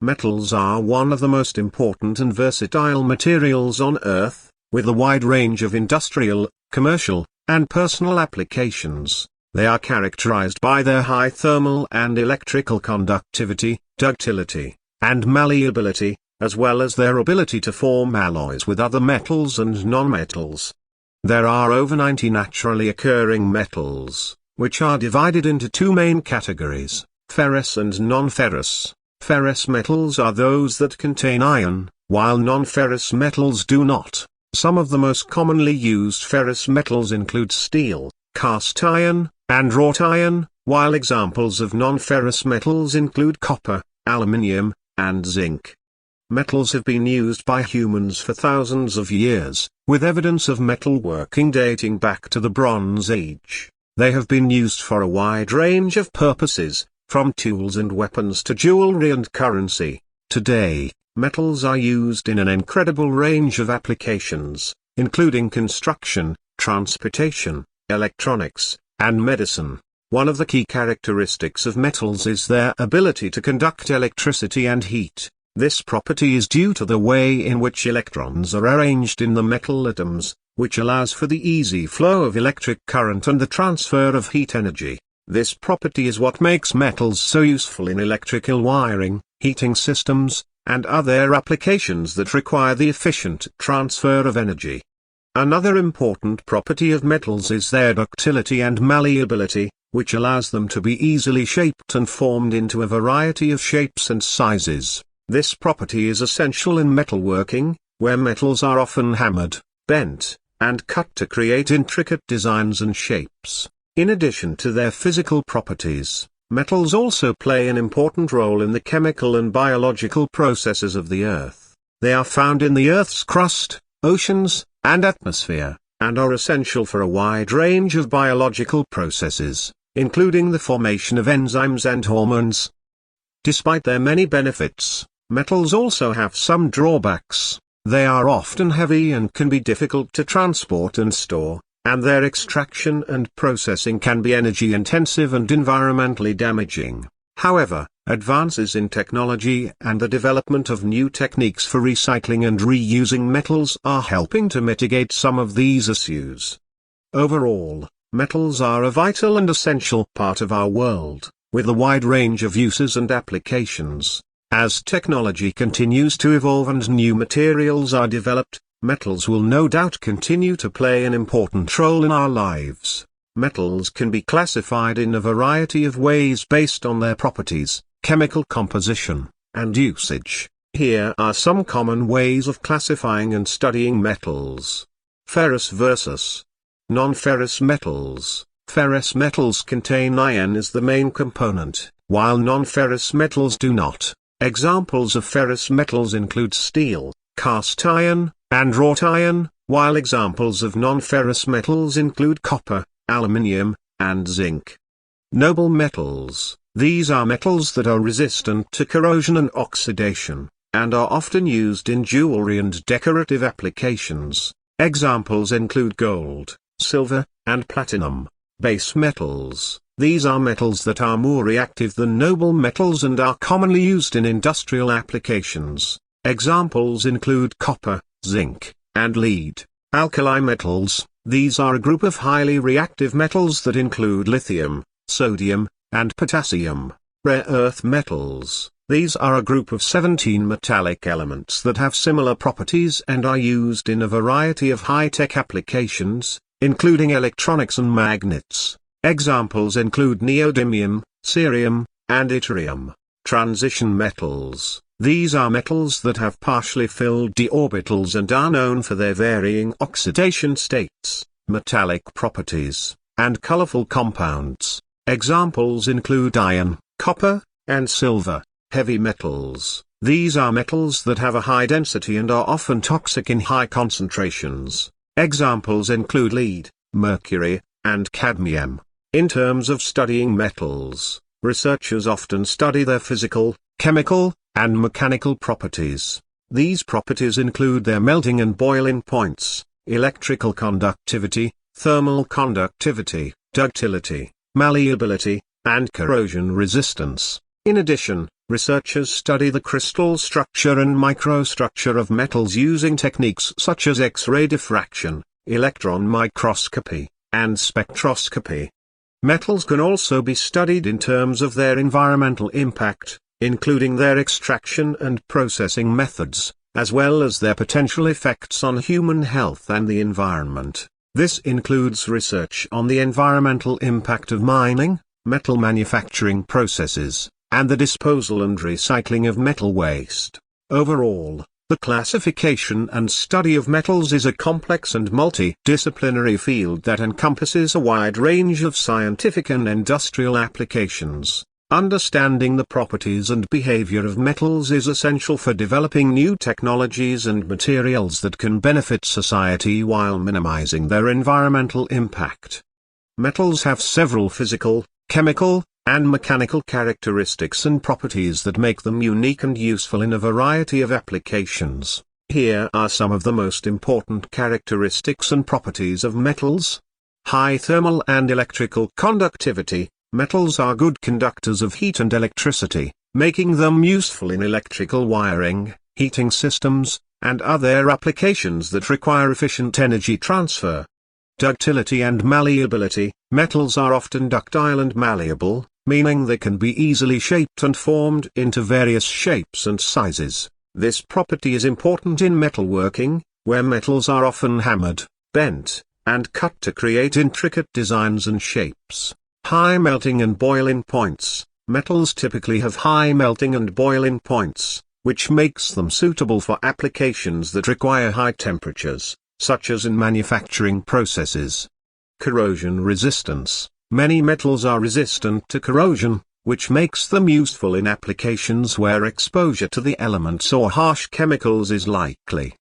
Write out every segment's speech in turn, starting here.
Metals are one of the most important and versatile materials on Earth, with a wide range of industrial, commercial, and personal applications. They are characterized by their high thermal and electrical conductivity, ductility, and malleability, as well as their ability to form alloys with other metals and nonmetals. There are over 90 naturally occurring metals, which are divided into two main categories, ferrous and non-ferrous. Ferrous metals are those that contain iron, while non-ferrous metals do not. Some of the most commonly used ferrous metals include steel, cast iron, and wrought iron, while examples of non-ferrous metals include copper, aluminium, and zinc. Metals have been used by humans for thousands of years, with evidence of metalworking dating back to the Bronze Age. They have been used for a wide range of purposes, from tools and weapons to jewelry and currency. Today, metals are used in an incredible range of applications, including construction, transportation, electronics, and medicine. One of the key characteristics of metals is their ability to conduct electricity and heat. This property is due to the way in which electrons are arranged in the metal atoms, which allows for the easy flow of electric current and the transfer of heat energy. This property is what makes metals so useful in electrical wiring, heating systems, and other applications that require the efficient transfer of energy. Another important property of metals is their ductility and malleability, which allows them to be easily shaped and formed into a variety of shapes and sizes. This property is essential in metalworking, where metals are often hammered, bent, and cut to create intricate designs and shapes. In addition to their physical properties, metals also play an important role in the chemical and biological processes of the Earth. They are found in the Earth's crust, oceans, and atmosphere, and are essential for a wide range of biological processes, including the formation of enzymes and hormones. Despite their many benefits, metals also have some drawbacks. They are often heavy and can be difficult to transport and store, and their extraction and processing can be energy-intensive and environmentally damaging. However, advances in technology and the development of new techniques for recycling and reusing metals are helping to mitigate some of these issues. Overall, metals are a vital and essential part of our world, with a wide range of uses and applications. As technology continues to evolve and new materials are developed, metals will no doubt continue to play an important role in our lives. Metals can be classified in a variety of ways based on their properties, chemical composition, and usage. Here are some common ways of classifying and studying metals. Ferrous versus non-ferrous metals. Ferrous metals contain iron as the main component, while non-ferrous metals do not. Examples of ferrous metals include steel, cast iron, and wrought iron, while examples of non-ferrous metals include copper, aluminium, and zinc. Noble metals. These are metals that are resistant to corrosion and oxidation, and are often used in jewelry and decorative applications. Examples include gold, silver, and platinum. Base metals. These are metals that are more reactive than noble metals and are commonly used in industrial applications. Examples include copper, zinc, and lead. Alkali metals. These are a group of highly reactive metals that include lithium, sodium, and potassium. Rare earth metals. These are a group of 17 metallic elements that have similar properties and are used in a variety of high-tech applications, including electronics and magnets. Examples include neodymium, cerium, and yttrium. Transition metals. These are metals that have partially filled d orbitals and are known for their varying oxidation states, metallic properties, and colorful compounds. Examples include iron, copper, and silver. Heavy metals. These are metals that have a high density and are often toxic in high concentrations. Examples include lead, mercury, and cadmium. In terms of studying metals, researchers often study their physical, chemical, and mechanical properties. These properties include their melting and boiling points, electrical conductivity, thermal conductivity, ductility, malleability, and corrosion resistance. In addition, Researchers study the crystal structure and microstructure of metals using techniques such as X-ray diffraction, electron microscopy, and spectroscopy. Metals can also be studied in terms of their environmental impact, including their extraction and processing methods, as well as their potential effects on human health and the environment. This includes research on the environmental impact of mining, metal manufacturing processes, and the disposal and recycling of metal waste. Overall, the classification and study of metals is a complex and multidisciplinary field that encompasses a wide range of scientific and industrial applications. Understanding the properties and behavior of metals is essential for developing new technologies and materials that can benefit society while minimizing their environmental impact. Metals have several physical, chemical, and mechanical characteristics and properties that make them unique and useful in a variety of applications. Here are some of the most important characteristics and properties of metals. High thermal and electrical conductivity. Metals are good conductors of heat and electricity, making them useful in electrical wiring, heating systems, and other applications that require efficient energy transfer. Ductility and malleability. Metals are often ductile and malleable, meaning they can be easily shaped and formed into various shapes and sizes. This property is important in metalworking, where metals are often hammered, bent, and cut to create intricate designs and shapes. High melting and boiling points. Metals typically have high melting and boiling points, which makes them suitable for applications that require high temperatures, such as in manufacturing processes. Corrosion resistance. Many metals are resistant to corrosion, which makes them useful in applications where exposure to the elements or harsh chemicals is likely.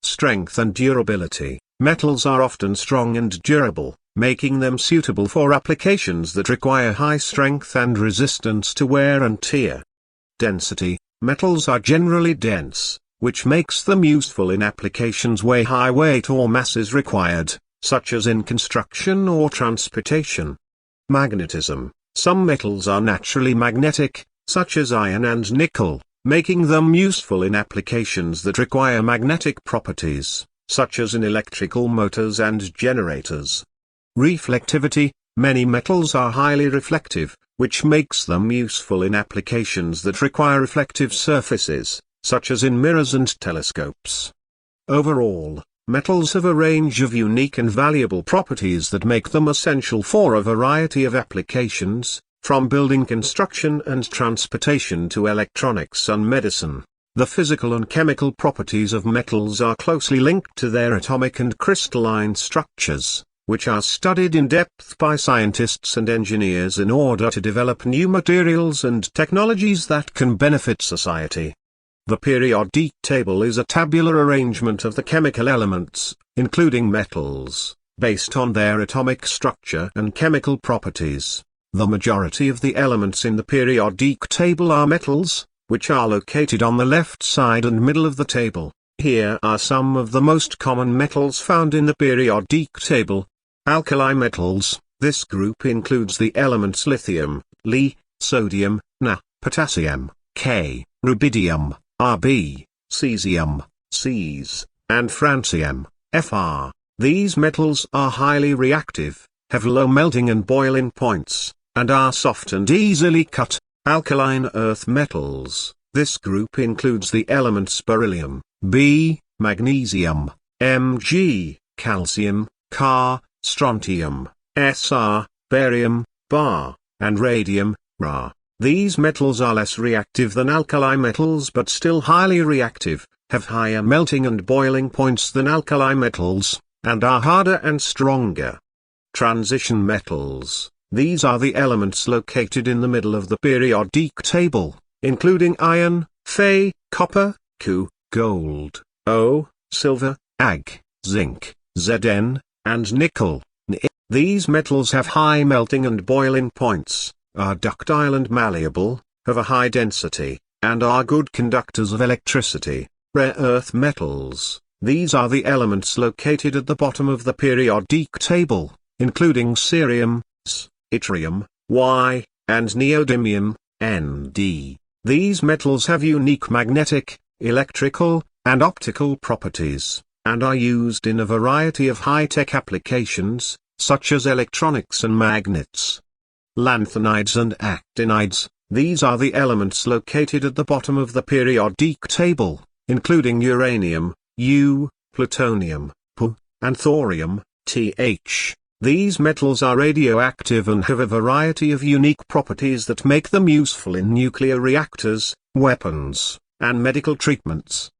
Strength and durability. Metals are often strong and durable, making them suitable for applications that require high strength and resistance to wear and tear. Density. Metals are generally dense, which makes them useful in applications where high weight or mass is required, such as in construction or transportation. Magnetism. Some metals are naturally magnetic, such as iron and nickel, making them useful in applications that require magnetic properties, such as in electrical motors and generators. Reflectivity. Many metals are highly reflective, which makes them useful in applications that require reflective surfaces, such as in mirrors and telescopes. Overall, metals have a range of unique and valuable properties that make them essential for a variety of applications, from building construction and transportation to electronics and medicine. The physical and chemical properties of metals are closely linked to their atomic and crystalline structures, which are studied in depth by scientists and engineers in order to develop new materials and technologies that can benefit society. The periodic table is a tabular arrangement of the chemical elements, including metals, based on their atomic structure and chemical properties. The majority of the elements in the periodic table are metals, which are located on the left side and middle of the table. Here are some of the most common metals found in the periodic table. Alkali metals. This group includes the elements lithium, Li, sodium, Na, potassium, K, rubidium, Rb, cesium, Cs, and francium, Fr. These metals are highly reactive, have low melting and boiling points, and are soft and easily cut. Alkaline earth metals. This group includes the elements beryllium, B, magnesium, Mg, calcium, Ca, strontium, Sr, barium, Bar, and radium, Ra. These metals are less reactive than alkali metals but still highly reactive, have higher melting and boiling points than alkali metals, and are harder and stronger. Transition metals. These are the elements located in the middle of the periodic table, including iron, Fe, copper, Cu, gold, O, silver, Ag, zinc, Zn, and nickel. These metals have high melting and boiling points, are ductile and malleable, have a high density, and are good conductors of electricity. Rare earth metals. These are the elements located at the bottom of the periodic table, including cerium, S, yttrium, Y, and neodymium, Nd. These metals have unique magnetic, electrical, and optical properties, and are used in a variety of high-tech applications, such as electronics and magnets. Lanthanides and actinides, these are the elements located at the bottom of the periodic table, including uranium, U, plutonium, Pu, and thorium, Th. These metals are radioactive and have a variety of unique properties that make them useful in nuclear reactors, weapons, and medical treatments.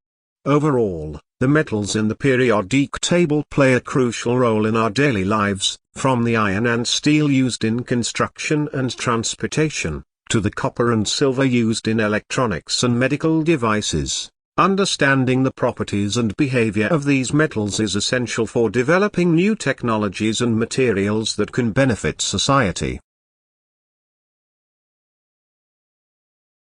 Overall, the metals in the periodic table play a crucial role in our daily lives, from the iron and steel used in construction and transportation, to the copper and silver used in electronics and medical devices. Understanding the properties and behavior of these metals is essential for developing new technologies and materials that can benefit society.